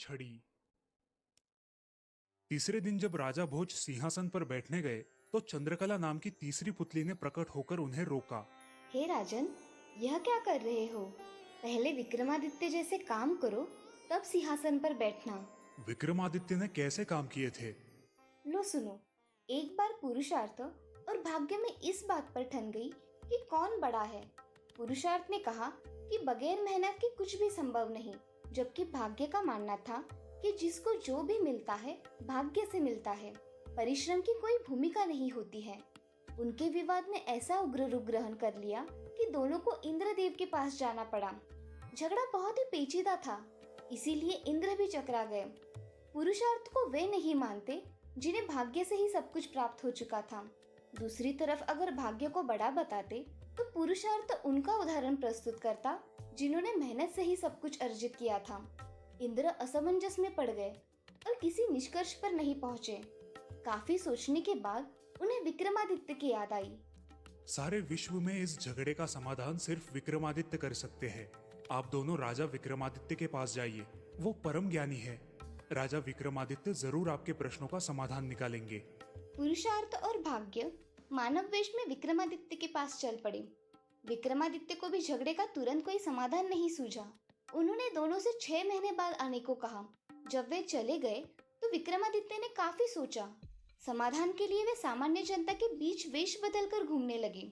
छड़ी। तीसरे दिन जब राजा भोज सिंहासन पर बैठने गए तो चंद्रकला नाम की तीसरी पुतली ने प्रकट होकर उन्हें रोका। हे राजन, यह क्या कर रहे हो? पहले विक्रमादित्य जैसे काम करो, तब सिंहासन पर बैठना। विक्रमादित्य ने कैसे काम किए थे? लो सुनो। एक बार पुरुषार्थ और भाग्य में इस बात पर ठन गई कि कौन बड़ा है। पुरुषार्थ ने कहा कि बगैर मेहनत के कुछ भी संभव नहीं, जबकि भाग्य का मानना था कि जिसको जो भी मिलता है भाग्य से मिलता है, परिश्रम की कोई भूमिका नहीं होती है। उनके विवाद ने ऐसा उग्र रूप ग्रहण कर लिया कि दोनों को इंद्रदेव के पास जाना पड़ा। झगड़ा बहुत ही पेचीदा था, इसीलिए इंद्र भी चकरा गए। पुरुषार्थ को वे नहीं मानते जिन्हें भाग्य से ही सब कुछ प्राप्त हो चुका था। दूसरी तरफ अगर भाग्य को बड़ा बताते तो पुरुषार्थ उनका उदाहरण प्रस्तुत करता जिन्होंने मेहनत से ही सब कुछ अर्जित किया था। इंद्र असमंजस में पड़ गए और किसी निष्कर्ष पर नहीं पहुंचे। काफी सोचने के बाद उन्हें विक्रमादित्य की याद आई। सारे विश्व में इस झगड़े का समाधान सिर्फ विक्रमादित्य कर सकते हैं। आप दोनों राजा विक्रमादित्य के पास जाइए, वो परम ज्ञानी है। राजा विक्रमादित्य जरूर आपके प्रश्नों का समाधान निकालेंगे। पुरुषार्थ और भाग्य मानव वेश में विक्रमादित्य के पास चल पड़े। विक्रमादित्य को भी झगड़े का तुरंत कोई समाधान नहीं सूझा। उन्होंने दोनों से 6 महीने बाद आने को कहा। जब वे चले गए तो विक्रमादित्य ने काफी सोचा। समाधान के लिए वे सामान्य जनता के बीच वेश बदलकर घूमने लगे।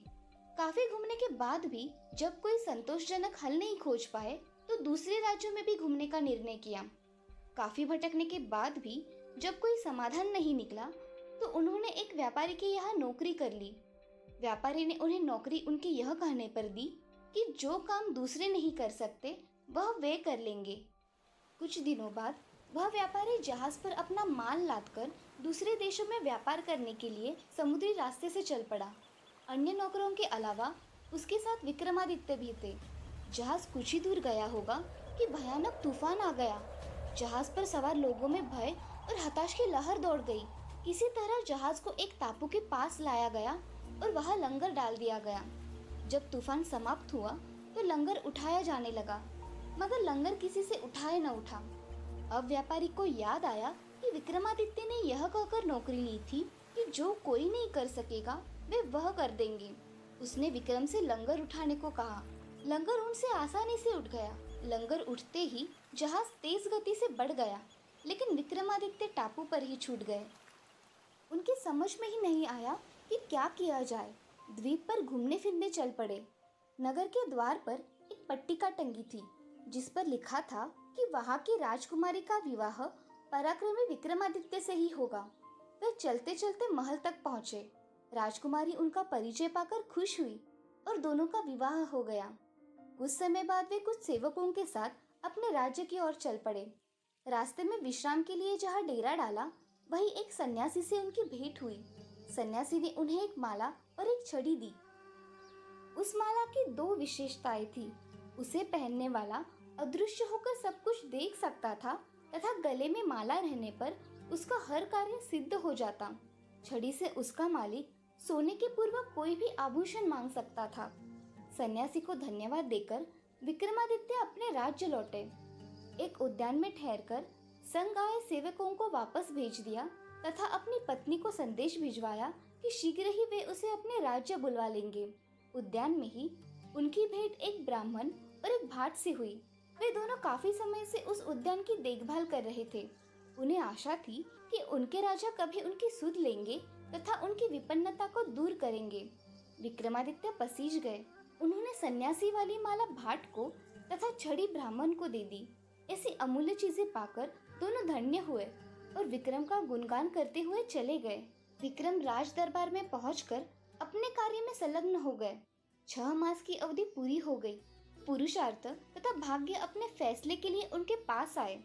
काफी घूमने के बाद भी जब कोई संतोषजनक हल नहीं खोज पाए तो दूसरे राज्यों में भी घूमने का निर्णय किया। काफी भटकने के बाद भी जब कोई समाधान नहीं निकला तो उन्होंने एक व्यापारी के यहाँ नौकरी कर ली। व्यापारी ने उन्हें नौकरी उनके यह कहने पर दी कि जो काम दूसरे नहीं कर सकते वह वे कर लेंगे। कुछ दिनों बाद वह व्यापारी जहाज पर अपना माल लादकर दूसरे देशों में व्यापार करने के लिए समुद्री रास्ते से चल पड़ा। अन्य नौकरों के अलावा उसके साथ विक्रमादित्य भी थे। जहाज कुछ ही दूर गया होगा कि भयानक तूफान आ गया। जहाज पर सवार लोगों में भय और हताश की लहर दौड़ गई। किसी तरह जहाज को एक टापू के पास लाया गया और वहां लंगर डाल दिया गया। जब तूफान समाप्त हुआ तो लंगर उठाया जाने लगा, मगर लंगर किसी से उठाए न उठा। अब व्यापारी को याद आया कि विक्रमादित्य ने यह कहकर नौकरी ली थी कि जो कोई नहीं कर सकेगा वे वह कर देंगे। उसने विक्रम से लंगर उठाने को कहा। लंगर उनसे आसानी से उठ गया। लंगर उठते ही जहाज तेज गति से बढ़ गया, लेकिन विक्रमादित्य टापू पर ही छूट गए। उनकी समझ में ही नहीं आया कि क्या किया जाए। द्वीप पर घूमने फिरने चल पड़े। नगर के द्वार पर एक पट्टिका टंगी थी जिस पर लिखा था कि वहां की राजकुमारी का विवाह पराक्रमी विक्रमादित्य से ही होगा। वे चलते चलते महल तक पहुंचे। राजकुमारी उनका परिचय पाकर खुश हुई और दोनों का विवाह हो गया। कुछ समय बाद वे कुछ सेवकों के साथ अपने राज्य की ओर चल पड़े। रास्ते में विश्राम के लिए जहाँ डेरा डाला वही एक सन्यासी से उनकी भेंट हुई। सन्यासी ने उन्हें एक माला और एक छड़ी दी। उस माला की 2 विशेषताएं थी। उसे पहनने वाला अदृश्य होकर सब कुछ देख सकता था तथा गले में माला रहने पर उसका हर कार्य सिद्ध हो जाता। छड़ी से उसका मालिक सोने के पूर्व कोई भी आभूषण मांग सकता था। सन्यासी को धन्यवाद देकर विक्रमादित्य अपने राज्य लौटे। एक उद्यान में ठहरकर संग आए सेवकों को वापस भेज दिया तथा अपनी पत्नी को संदेश भिजवाया कि शीघ्र ही वे उसे अपने राज्य बुलवा लेंगे। उद्यान में ही उनकी भेंट एक ब्राह्मण और एक भाट से हुई। वे दोनों काफी समय से उस उद्यान की देखभाल कर रहे थे। उन्हें आशा थी कि उनके राजा कभी उनकी सुध लेंगे तथा उनकी विपन्नता को दूर करेंगे। विक्रमादित्य पसीज गए। उन्होंने सन्यासी वाली माला भाट को तथा छड़ी ब्राह्मण को दे दी। ऐसी अमूल्य चीजें पाकर दोनों धन्य हुए और विक्रम का गुणगान करते हुए चले गए। विक्रम राज दरबार में पहुंचकर अपने कार्य में संलग्न हो गए। 6 मास की अवधि पूरी हो गई। पुरुषार्थ तथा भाग्य अपने फैसले के लिए उनके पास आए।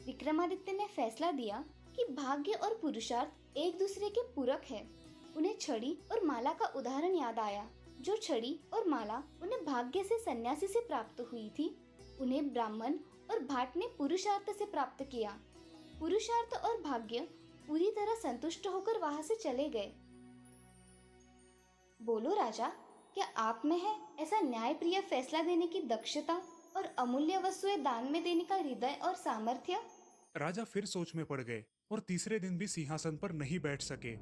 विक्रमादित्य ने फैसला दिया कि भाग्य और पुरुषार्थ एक दूसरे के पूरक है। उन्हें छड़ी और माला का उदाहरण याद आया। जो छड़ी और माला उन्हें भाग्य से सन्यासी से प्राप्त हुई थी, उन्हें ब्राह्मण और भाट ने पुरुषार्थ से प्राप्त किया। पुरुषार्थ और भाग्य पूरी तरह संतुष्ट होकर वहां से चले गए। बोलो राजा, क्या आप में है ऐसा न्यायप्रिय फैसला देने की दक्षता और अमूल्य वस्तुएं दान में देने का हृदय और सामर्थ्य? राजा फिर सोच में पड़ गए और तीसरे दिन भी सिंहासन पर नहीं बैठ सके।